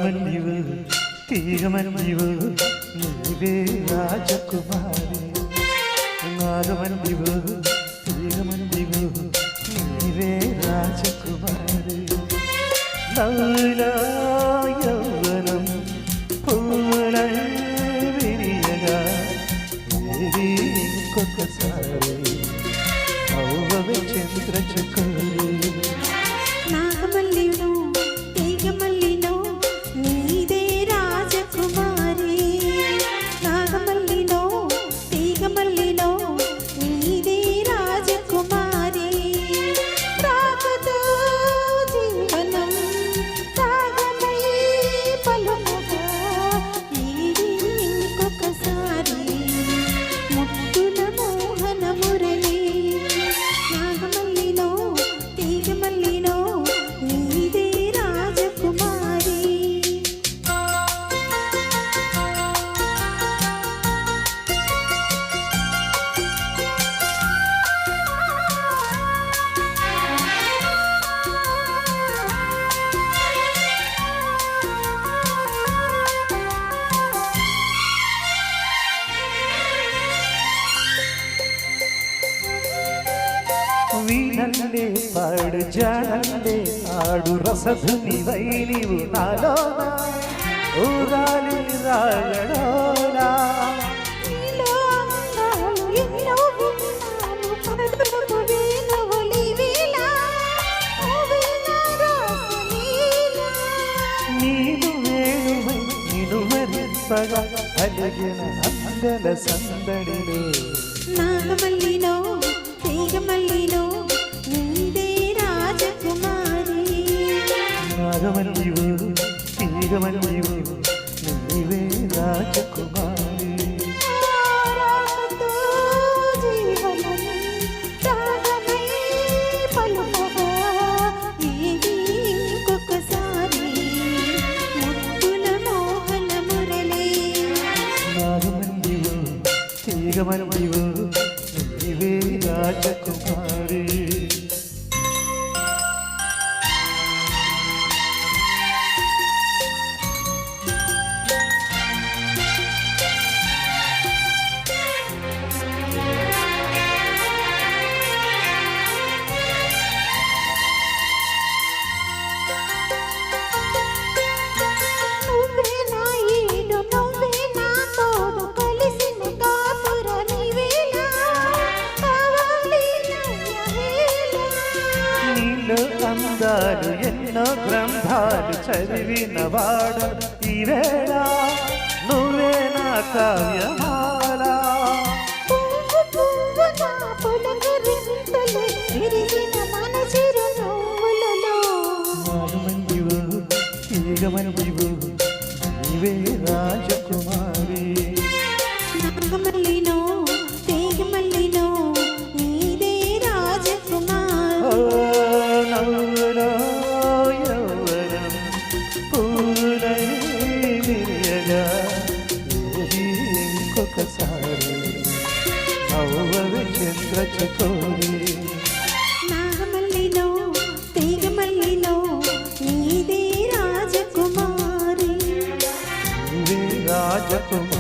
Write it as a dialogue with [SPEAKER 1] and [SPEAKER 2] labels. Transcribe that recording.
[SPEAKER 1] నాగమల్లివు తీగమల్లివు నీవే రాజకుమారి నాగమల్లివు తీగమల్లివు నీవే రాజకుమారి నవ్వులా యౌవనం పూల విరియగా ఏది ఇంకొకసారి అవ్వవే చంద్రచుకోరి
[SPEAKER 2] నాగమల్లిను తీగమల్లిను నీదే రాజకుమారి నాగమల్లిను తీగమల్లిను నీదే రాజకుమారి రాగతో జీవనం రాగమై పలుకగా ఏది ఇంకొకసారి ముద్దుల మోహన మురళి నాగమల్లిను తీగమల్లిను నీదే రాజకుమారి
[SPEAKER 1] వీణల్లే పాడు జాడల్లే ఆడు రసధుని వైనివు నాలోన ఊరాలి రాగడోలా
[SPEAKER 2] నీలో అందాలు ఎన్నో విన్నాను పదపు వేణువులి వేళ ఓవే నా రాసలీల
[SPEAKER 1] నీవు వేణువై నిను మరింపగా కలిగిన అందల సందడిలో
[SPEAKER 2] నాగమల్లిలో తీగమల్లిలో నీదే రాజకుమారి
[SPEAKER 1] నాగమల్లివు తీగమల్లివు నీవే రాజకుమారి
[SPEAKER 2] రాగతో జీవనం రాగమై పలుకగా ఏది ఇంకొకసారి ముద్దుల మోహన మురళి
[SPEAKER 1] నాగమల్లివు తీగమల్లివు నీవే రాజకుమారి
[SPEAKER 2] నువ్వే నా ఈడు నువ్వే నా తోడు కలిసిన కాపుర నీవేలా కావాలి నయ్యవేలా
[SPEAKER 1] నీలో అందాలు ఎన్నో గ్రంథాలు చదివిన వాడు ఈవేళ నువ్వే నా కావ్యమాల
[SPEAKER 2] పువ్వు పువ్వు నా పులకరింతలు విరిసిన మన చిరునవ్వులలో
[SPEAKER 1] నాగమల్లివు తీగమల్లివు నీవే రాజకుమారి
[SPEAKER 2] నాగమల్లినో తీగమల్లినో నీదే రాజకుమారి
[SPEAKER 1] నవ్వులో యౌవనం పూలై విరియగా ఏది ఇంకొకసారి అవ్వవే చంద్రచుకోరి
[SPEAKER 2] నాగమల్లినో తీగమల్లినో నీదే రాజకుమారి
[SPEAKER 1] నీవే రాజకుమారి